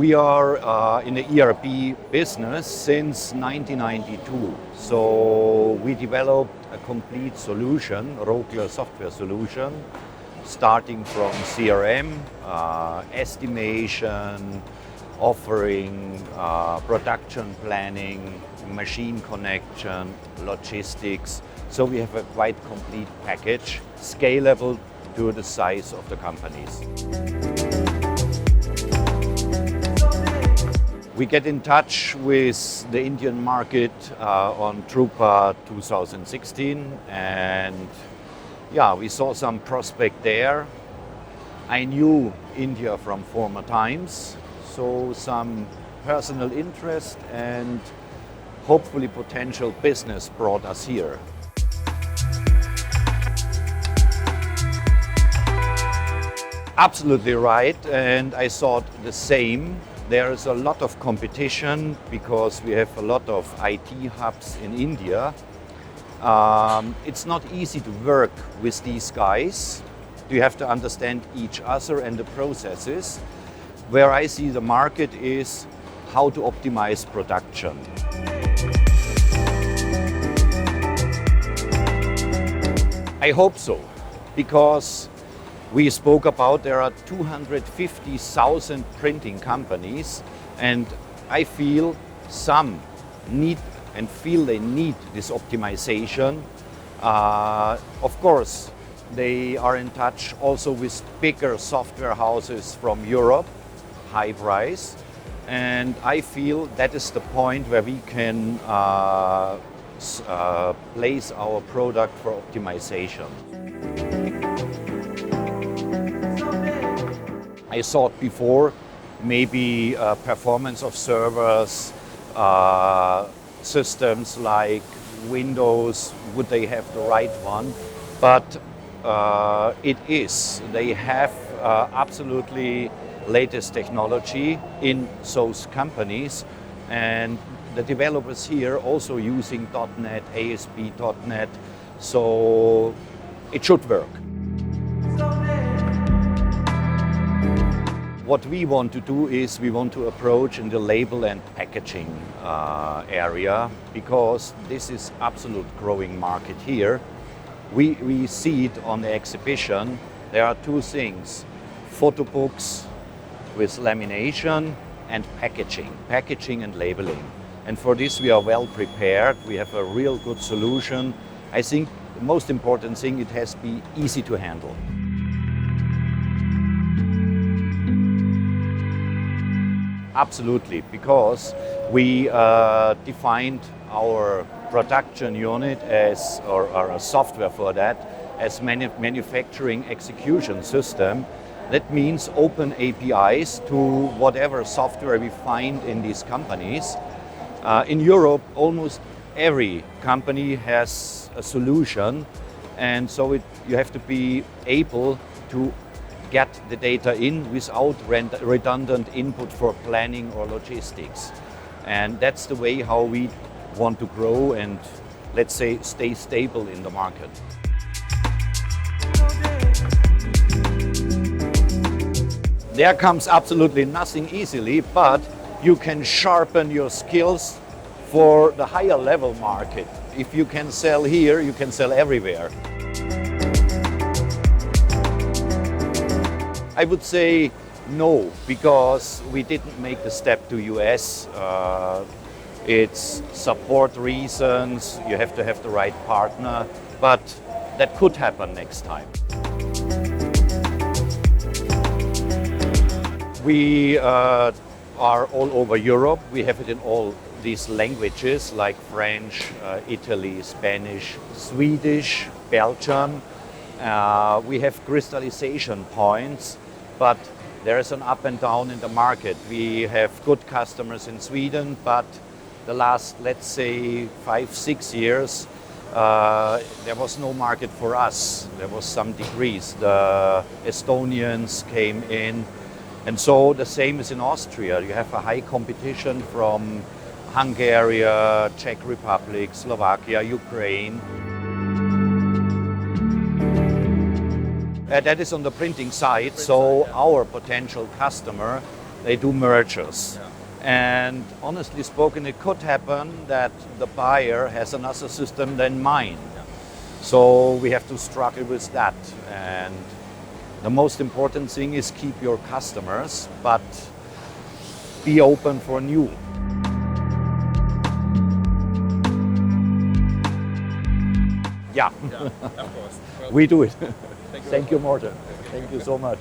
We are in the ERP business since 1992. So we developed a complete solution, Rogler Software solution, starting from CRM, estimation, offering, production planning, machine connection, logistics. So we have a quite complete package, scalable to the size of the companies. We get in touch with the Indian market on Drupa 2016, and yeah, we saw some prospect there. I knew India from former times, so some personal interest and hopefully potential business brought us here. Absolutely right, and I thought the same. There is a lot of competition because we have a lot of IT hubs in India. It's not easy to work with these guys. You have to understand each other and the processes. Where I see the market is how to optimize production. I hope so, because we spoke about there are 250,000 printing companies, and I feel some need and feel they need this optimization. Of course, they are in touch also with bigger software houses from Europe, high price, and I feel that is the point where we can place our product for optimization. I thought before maybe performance of servers, systems like Windows, would they have the right one? But it is. They have absolutely latest technology in those companies, and the developers here also using .NET, ASP.NET, so it should work. What we want to do is we want to approach in the label and packaging area, because this is absolute growing market here. We see it on the exhibition. There are two things: photo books with lamination and packaging and labeling. And for this we are well prepared. We have a real good solution. I think the most important thing, it has to be easy to handle. Absolutely, because we defined our production unit as, or a software for that, as manufacturing execution system. That means open APIs to whatever software we find in these companies. In Europe, almost every company has a solution, and so you have to be able to get the data in without redundant input for planning or logistics. And that's the way how we want to grow and, let's say, stay stable in the market. There comes absolutely nothing easily, but you can sharpen your skills for the higher level market. If you can sell here, you can sell everywhere. I would say no, because we didn't make the step to US. It's support reasons, you have to have the right partner, but that could happen next time. We are all over Europe. We have it in all these languages like French, Italy, Spanish, Swedish, Belgium. We have crystallization points, but there is an up and down in the market. We have good customers in Sweden, but the last, let's say, 5-6 years, there was no market for us. There was some decrease. The Estonians came in, and so the same is in Austria. You have a high competition from Hungary, Czech Republic, Slovakia, Ukraine. That is on the printing side, so our potential customer They do mergers. Yeah. And honestly spoken, it could happen that the buyer has another system than mine. Yeah. So we have to struggle with that. And the most important thing is keep your customers, but be open for new. Yeah, Yeah, of course. Well, we do it. thank you. Thank you, Morten. Thank you so much.